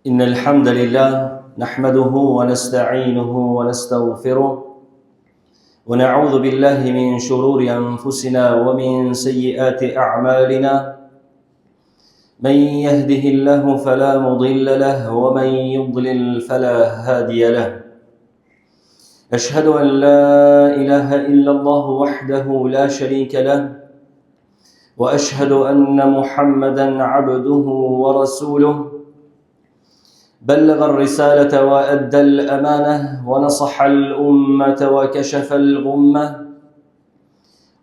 إن الحمد لله نحمده ونستعينه ونستغفره ونعوذ بالله من شرور أنفسنا ومن سيئات أعمالنا من يهده الله فلا مضل له ومن يضلل فلا هادي له أشهد أن لا إله إلا الله وحده لا شريك له وأشهد أن محمدًا عبده ورسوله بلغ الرسالة وأدى الأمانة ونصح الأمة وكشف الغمة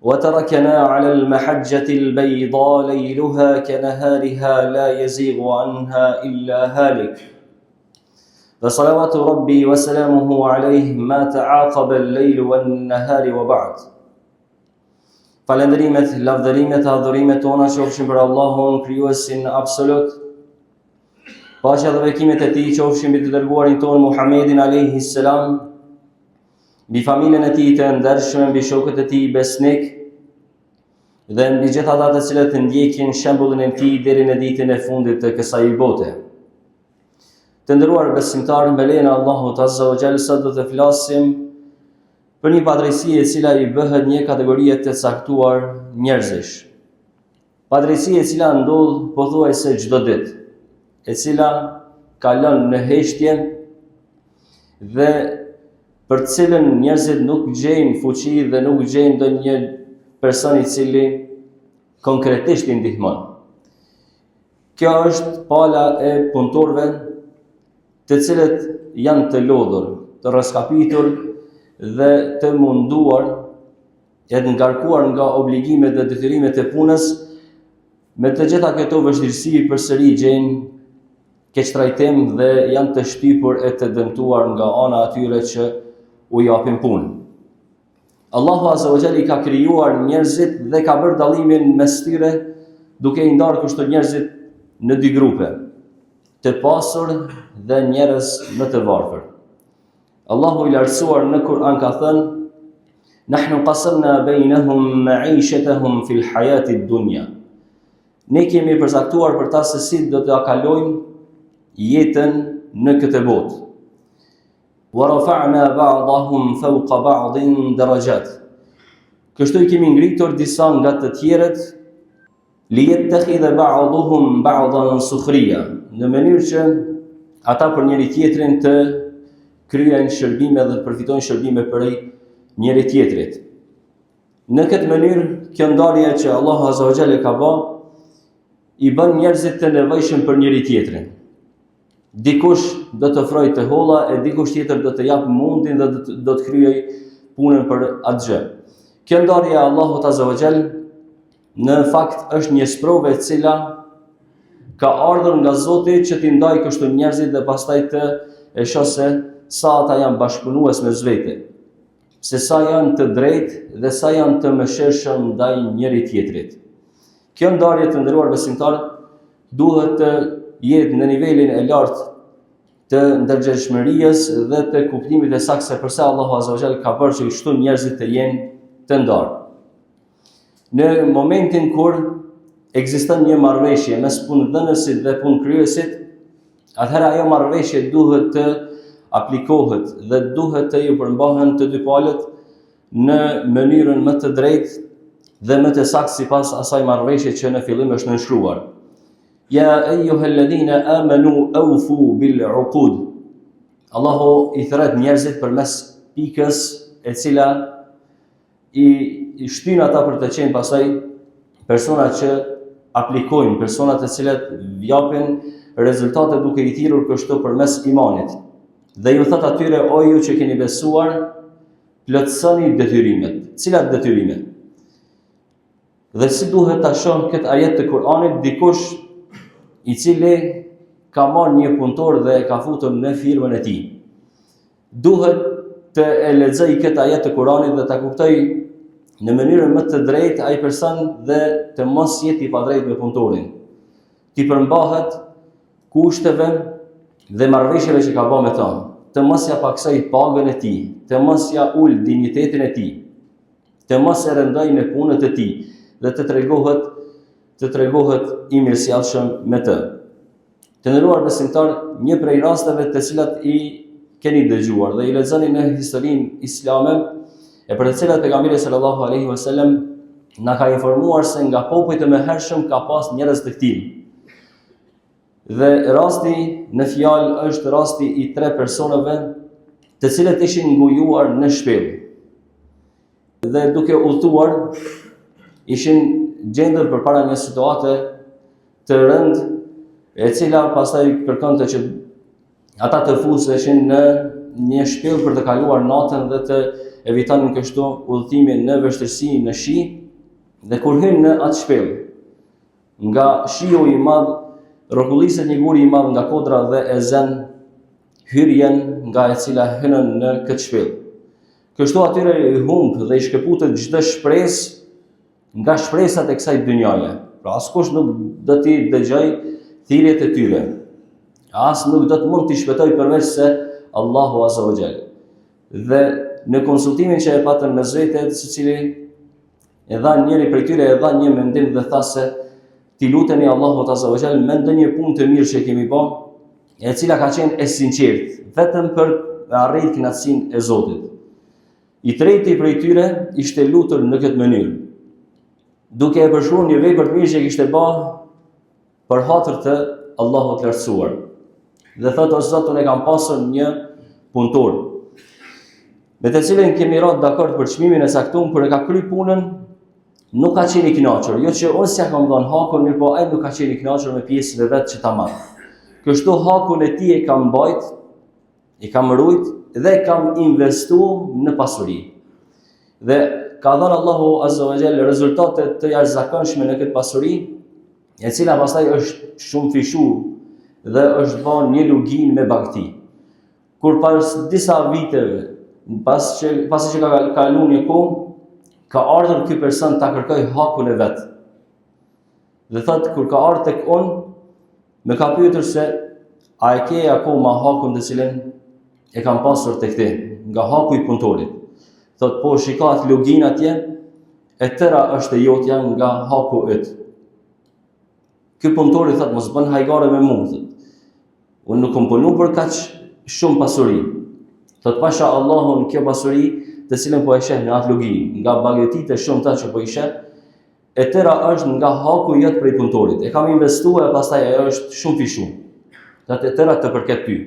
وتركنا على المحجة البيضاء ليلها كنهارها لا يزيغ عنها إلا هالك فصلوات ربي وسلامه عليه ما تعاقب الليل والنهار وبعد Falendrimet, lavdërimet, adhurimet tona qofshin për Allahun, krijuesin absolut. Paqja dhe bekimet e tij qofshin mbi të dërguarin ton Muhammedin alayhi salam, mbi familjen e tij të ndershme, mbi shokët e tij besnik dhe mbi gjithë ata të cilët ndjekin shembullin e tij deri në ditën e fundit të kësaj bote. Të nderuar besimtarë, me lejen e Allahut Azza wa Jall, sot do të flasim për një padrejsi e cila i bëhet një kategorie të caktuar njerëzish. Padrejsi e cila ndodh pothuajse çdo ditë, e cila kalon në heshtje dhe për të cilën njerëzit nuk gjejnë fuqi dhe nuk gjejnë ndonjë person i cili konkretisht i ndihmon. Kjo është pala e punëtorëve, të cilët janë të lodhur, të rrezikapitur dhe të munduar, e të ngarkuar nga obligimet dhe detyrimet e punës, me të gjitha këto vështirësi përsëri gjejnë keqtrajtim dhe janë të shtypur e të dëmtuar nga ana atyre që u japin punë. Allahu Azza wa Jalla i ka krijuar njerëzit dhe ka bërë dallimin mes tyre duke i ndarë kështu njerëzit në dy grupe, të pasur dhe njerëz më të varfër. Allahu i lartësuar në Kur'an ka thënë: "Nahnu qasamna bainahum ma'ishatahum fil hayatid dunya." Ne kemi përcaktuar për ta se si do të kalojnë jetën në këtë botë. "Wa rafa'na ba'dahum fawqa ba'din darajat." Kështu i kemi ngritur disa nga të tjerët, liyattakhidha ba'duhum ba'dan sukhriya, në mënyrë që ata për njëri tjetrin të kryejnë shërbime dhe përfitojnë shërbime prej njëri tjetrit. Në këtë mënyrë, kjo ndarje që Allahu Azza wa Jalla ka bërë, i bën njerëzit të nevojshëm për njëri tjetrin. Dikush do të ofrojë të holla e dikush tjetër do të jap mundin dhe do të kryej punën për atë gjë. Kjo ndarje e Allahut Azza wa Jalla në fakt është një sprovë e cila ka ardhur nga Zoti që t'i ndajë kështu njerëzit dhe pastaj të e shohë sa ata janë bashkëpunues me zvete, se sa janë të drejtë dhe sa janë të mëshirshëm ndaj njëri tjetrit. Kjo ndarje, të nderuar besimtarë, duhet të jetë në nivelin e lartë të ndërgjegjshmërisë dhe të kuptimit të saktë se përse Allahu Azza wa Jalla ka bërë që kështu njerëzit të jenë të ndarë. Në momentin kur ekziston një marrëveshje mes punëdhënësit dhe punëkryesit, atëherë ajo marrëveshje duhet të aplikohet dhe duhet të ju përmbahen të dy palët në mënyrën më të drejtë dhe më të saktë sipas asaj marrëveshje që në fillim është nënshkruar. Ya ayyuhalladhina amanu awfu bil uqud. Allahu i thret njerëzit përmes pikës e cila i shtyn ata për të qenë pasaj persona që aplikojnë, persona të cilat japin rezultate duke i thirrur kështu përmes imanit. Dhe ju thot atyre: "O ju që keni besuar, plotësoni detyrimet." Cilat detyrimet? Dhe si duhet ta shoh këtë ajet të Kur'anit dikush i cili ka marrë një punëtor dhe e ka futur në firmën e tij? Duhet të e lexoj këtë ajet të Kur'anit dhe ta kuptoj në mënyrën më të drejtë ai person dhe të mos jetë i padrejtë me punëtorin. Ti përmbahet kushteve dhe marrëveshjeve që ka bërë me ta, të mos ja paksoj pagën e tij, të mos ja ul dinjitetin e tij, të mos e rëndoj në punët e tij dhe të tregohet i mirësjellshëm me të. Të nderuar besimtar, një prej rasteve të cilat i keni dëgjuar dhe i lexoni në historinë islame, e për të cilat pejgamberi sallallahu alaihi wasallam na ka informuar se nga popujt e mëhershëm ka pas njerëz të tillë. Dhe rasti në fjalë është rasti i 3 personave të cilët ishin ngujuar në shpellë. Dhe duke udhëtuar ishin gjendur përpara një situate të rëndë, e cila pastaj kërkonte që ata të fuseshin në një shpellë për të kaluar natën dhe të evitonin kështu udhëtimin në vështirësi në shi, dhe kur hyn në atë shpellë, nga shiu i madh rrotulliset një gur i madh nga kodra dhe e zën hyrjen nga e cila hynën në këtë shpellë. Kështu atyre i humb dhe i shkëputët çdo shpresë nga shpresat e kësaj dynjaje. Pra askush nuk do t'i dëgjoj thirrjet e tyre. As nuk do të mund t'i shpëtoj përveç se Allahu Azza wa Jall. Dhe në konsultimin që e patën me vetë, secili e dha njëri prej tyre e dha një mendim dhe tha se ti luteni Allahut Azza wa Jall me ndonjë punë të mirë që kemi bën, e cila ka qenë e sinqertë, vetëm për të arritur kënaqësinë e Zotit. I treti prej tyre ishte lutur në këtë mënyrë, duke e përshkruar një vepër të mirë që kishte bërë për hatër të Allahut të lartësuar. Dhe thotë, o Zot, unë kam pasur një punëtor, me të cilën kemi rënë dakord për çmimin e caktuar, por e ka kryer punën, nuk ka qenë i kënaqur. Jo që unë s'ja kam dhënë hakun, mirë po ai nuk ka qenë i kënaqur me pjesën e vet që ta marr. Kështu hakun e tij e kam mbajt, i kam rujt dhe kam investuar në pasuri. Dhe ka dhënë Allahu Azza wa Jall rezultate të jashtëzakonshme në këtë pasuri, e cila pastaj është shumë fishuar dhe është bën një lugin me bagti. Kur pas disa viteve, pasi që ka kaluar një kohë, ka ardhur ky person ta kërkoj hakun e vet. Dhe thotë, kur ka ardhur tek unë, më ka pyetur se a e ke akoma hakun të cilën e kam pasur tek ti, nga haku i punëtorit. Thotë, po shiko atë lugin atje, e tëra është e jotja nga haku yt. Ky punëtori thotë, mos bën hajgare me mua. Unë nuk kam punuar për kaq shumë pasuri. Thotë, pasha Allahun, kjo pasuri të cilën po e sheh në atë lugin, nga bagëtitë e shumta që po i sheh, e tëra është nga haku jot prej punëtorit. E kam investuar e pastaj ajo është shumë fishuar. Thotë, e tëra të përket ty.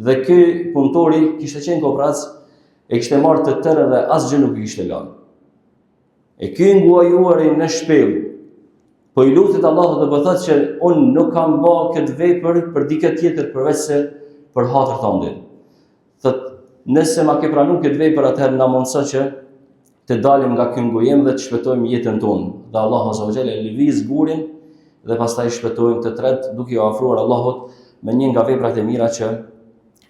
Dhe ky punëtori kishte qenë kooperac, e kishte marrë të tërë dhe asgjë nuk i kishte lënë. E ky nguajuari në shpellë, po i lutet Allahut dhe po thotë që unë nuk kam bërë këtë vepër për dikë tjetër përveç se për hatër tënde. Thotë, nëse ma ke pranuar këtë vepër, atëherë na mundso që të dalim nga ky ngujim dhe të shpëtojmë jetën tonë. Dhe Allahu Azza wa Jall e lëviz gurin dhe pastaj shpëtojmë të tretë duke u ofruar Allahut me një nga veprat e mira që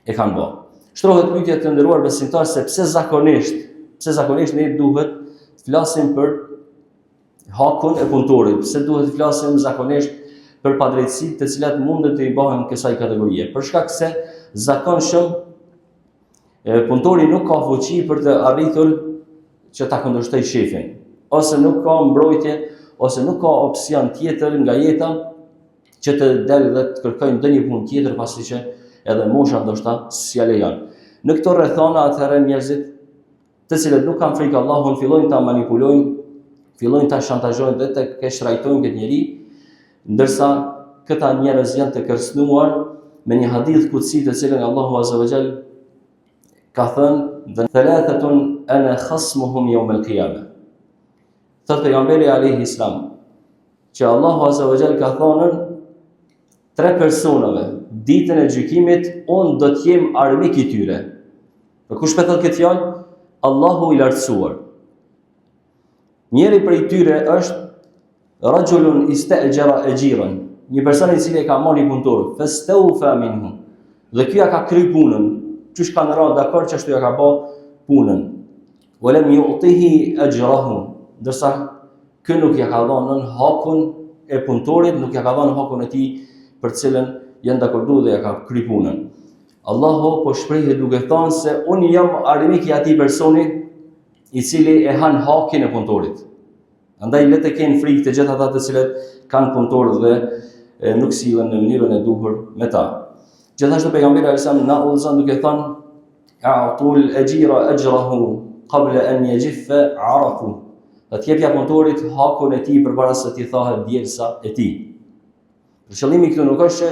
e kanë bërë. Shtrohet pyetja të nderuar besimtar se pse zakonisht ne duhet të flasim për hakun e punëtorit, pse duhet të flasim zakonisht për padrejtësitë të cilat mundet të i bëhen kësaj kategorie. Për shkak se zakonshëm punëtori nuk ka fuqi për të arritur që ta kundërshtojë shefin, ose nuk ka mbrojtje, ose nuk ka opsion tjetër nga jeta që të dalë dhe të kërkojë ndonjë punë tjetër pasi që edhe mosha ndoshta s'ia lejon. Në këto rrethana atëherë njerëzit të cilët nuk kanë frikë Allahun fillojnë ta manipulojnë, fillojnë ta shantazhojnë dhe të kështrajtojnë këtë njeri, ndërsa këta njerëz janë të kërcënuar me një hadith kutsi të cilën Allahu Azza wa Jall ka thënë, thalathatun ana khasmuhum yawm al-qiyamah. Thotë pejgamberi alayhi salam që Allahu Azza wa Jall ka thënë 3 personave ditën e gjykimit unë do të jem armik i tyre. Për kush po thot këtë fjalë? Allahu i lartësuar. Njëri prej tyre është rajulun istajara ajiran, një person i cili ka marrë punëtor, fastawfa minhu. Dhe ky ja ka kryer punën, çish kanë rënë dakord që ashtu ja ka bë punën. Walam yu'tihi ajrahu, ndërsa ky nuk ja ka dhënë hakun e punëtorit, nuk ja ka dhënë hakun e tij për cilën janë dakorduar dhe ja ka kryer punën. Allahu po shprehë duke thënë se unë jam armik i atij personi i cili e han hakin e punëtorit. Andaj le të kenë frikë të gjithë ata të cilët kanë punëtor dhe nuk sillen në mënyrën e duhur me ta. Gjithashtu pejgamberi alayhis na udhëzon duke thënë a'tul ajira ajrahu qabla an yajiffa 'araku. Të jepja punëtorit hakun e tij përpara se t'i thahet djelsa e tij. Qëllimi këtu nuk është që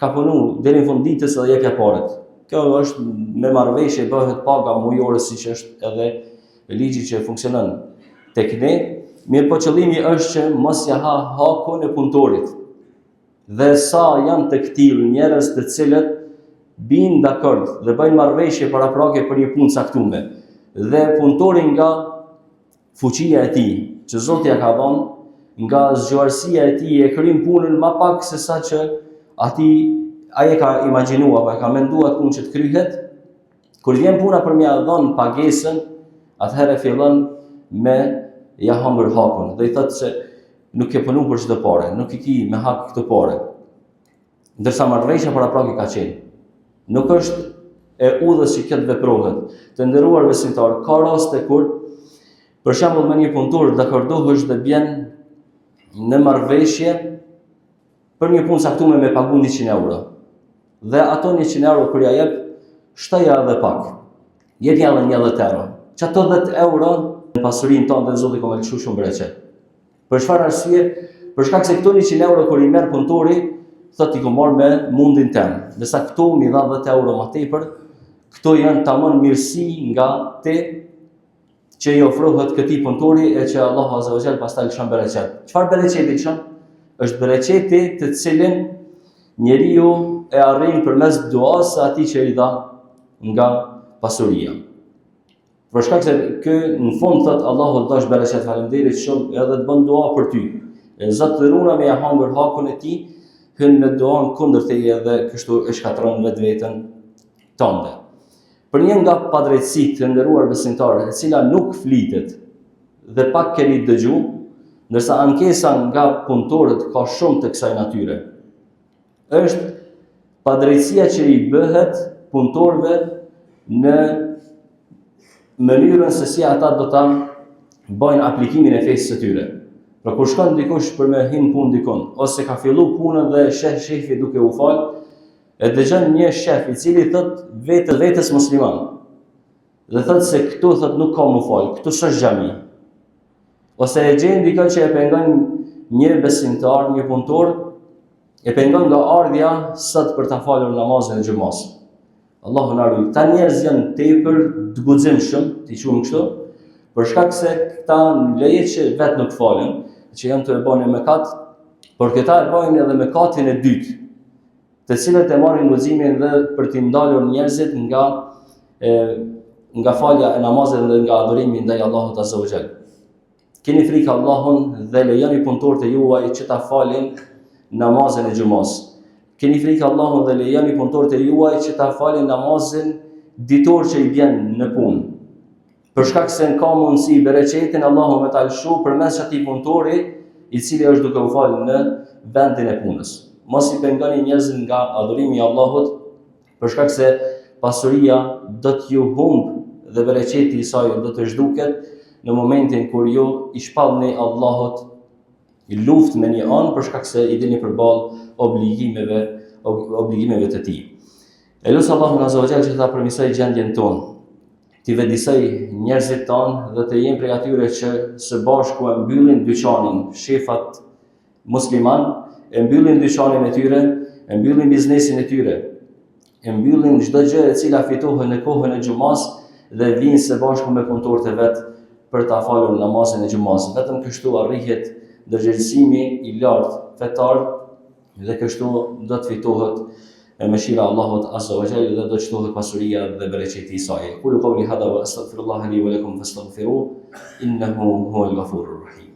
ka punu deri në fund ditës dhe jepja parat. Kjo është me marrëveshje bëhet paga mujore siç është edhe ligji që funksionon tek ne. Mirë po qëllimi është që mos ja ha hakun e punëtorit. Dhe sa janë të këtil njerëz të cilët bin dakord dhe bëjnë marrëveshje paraprake për një punë caktuar. Dhe punëtori nga fuqia e tij, që Zoti ja ka dhënë, nga zgjuarësia e tij e kryen punën më pak se sa që ai e ka imagjinuar apo e ka menduar punë që të kryhet. Kur vjen puna për m'ia dhënë pagesën, atëherë fillon me ja hambur hakun. Dhe i thotë se nuk e punu për çdo parë, nuk i ki me hak këtë parë. Ndërsa marrëveshja paraprake ka qenë. Nuk është e udhës që këtë veprohet. Të nderuar besimtar, ka raste kur për shembull me një punëtor dakordohesh dhe bjen në marrëveshje për një punë caktuar me pagu 100 euro. Dhe ato 100 euro kur ja jep, shtoja edhe pak. Jepja edhe 10 euro. Çato 10 euro në pasurinë tonë dhe Zoti ka më lëshuar shumë bereqet. Për çfarë arsye? Për shkak se këto 100 euro kur i merr punëtori, thotë i ku marr me mundin tëm. Ndërsa këto mi dha 10 euro më tepër, këto janë tamam mirësi nga te që i ofrohet këtij punëtori e që Allahu Azza wa Jall pastaj lëshon bereqet. Çfarë bereqeti lëshon? Është bereqeti të cilin njeriu e arrin përmes duas së atij që i dha nga pasuria. Për shkak se kë në fund thot Allahu të dash bereqet, faleminderit shumë edhe të bën dua për ty. Zot të runa me ja hangër hakun e tij, hyn në duan kundër teje dhe kështu e shkatron vetveten tënde. Për një nga padrejtësitë të nderuar besimtarë, e cila nuk flitet dhe pak keni dëgju, ndërsa ankesa nga punëtorët ka shumë të kësaj natyre, është padrejtësia që i bëhet punëtorëve në mënyrën se si ata do ta bëjnë aplikimin e fesë së tyre. Pra kur shkon dikush për me hin punë dikon, ose ka fillu punën dhe shefi duke u falë, e dëgjon një shef i cili thot vetes musliman. Dhe thot se këtu thot nuk ka mu fal, këtu s'është xhami. Ose e gjen dikon që e pengon një besimtar, një punëtor, e pengon nga ardhja sot për ta falur namazin e xhumas. Allahu na ruaj. Ta njerëz janë tepër të guximshëm, ti quajmë kështu, për shkak se këta lejet që vetë nuk falen, që janë të e bëjnë mëkat, por këta e bëjnë edhe mëkatin e dytë, të cilët e marrin guximin dhe për t'i ndalur njerëzit nga falja e namazit dhe nga adhurimi ndaj Allahut Azza wa Jall. Keni frikë Allahun dhe lejoni punëtorët e juaj që ta falin namazin e xhumas. Keni frikë Allahun dhe lejoni punëtorët e juaj që ta falin namazin ditor që i bjen në punë. Për shkak se ka mundësi bereqetin Allahu me ta lëshu përmes atij punëtori i cili është duke u falë në vendin e punës. Mos i pengoni njerëzit nga adhurimi i Allahut, për shkak se pasuria do t'ju humb dhe bereqeti i saj do të zhduket në momentin kur ju i shpallni Allahut i luftë me një anë për shkak se i dini përballë obligimeve të tij. Elusi Allahun Azza wa Jall që ta përmirësoj gjendjen tonë, t'i vedisoj njerëzit tanë dhe të jenë prej atyre që së bashku e mbyllin dyqanin, shefat musliman, e mbyllin dyqanin e tyre, e mbyllin biznesin e tyre, e mbyllin çdo gjë e cila fitohet në kohën e xumas dhe vinë së bashku me punëtorët e vet për ta falur namazin e xumas. Vetëm kështu arrihet ndërgjegjësimi i lartë fetar dhe kështu do të fitohet mëshira Allahut Azza wa Jall dhe do të shtohet pasuria dhe bereqeti i saj. Qulu qawli hadha wa astaghfirullaha li wa lakum fastaghfiruhu innahu huwal ghafurur rahim.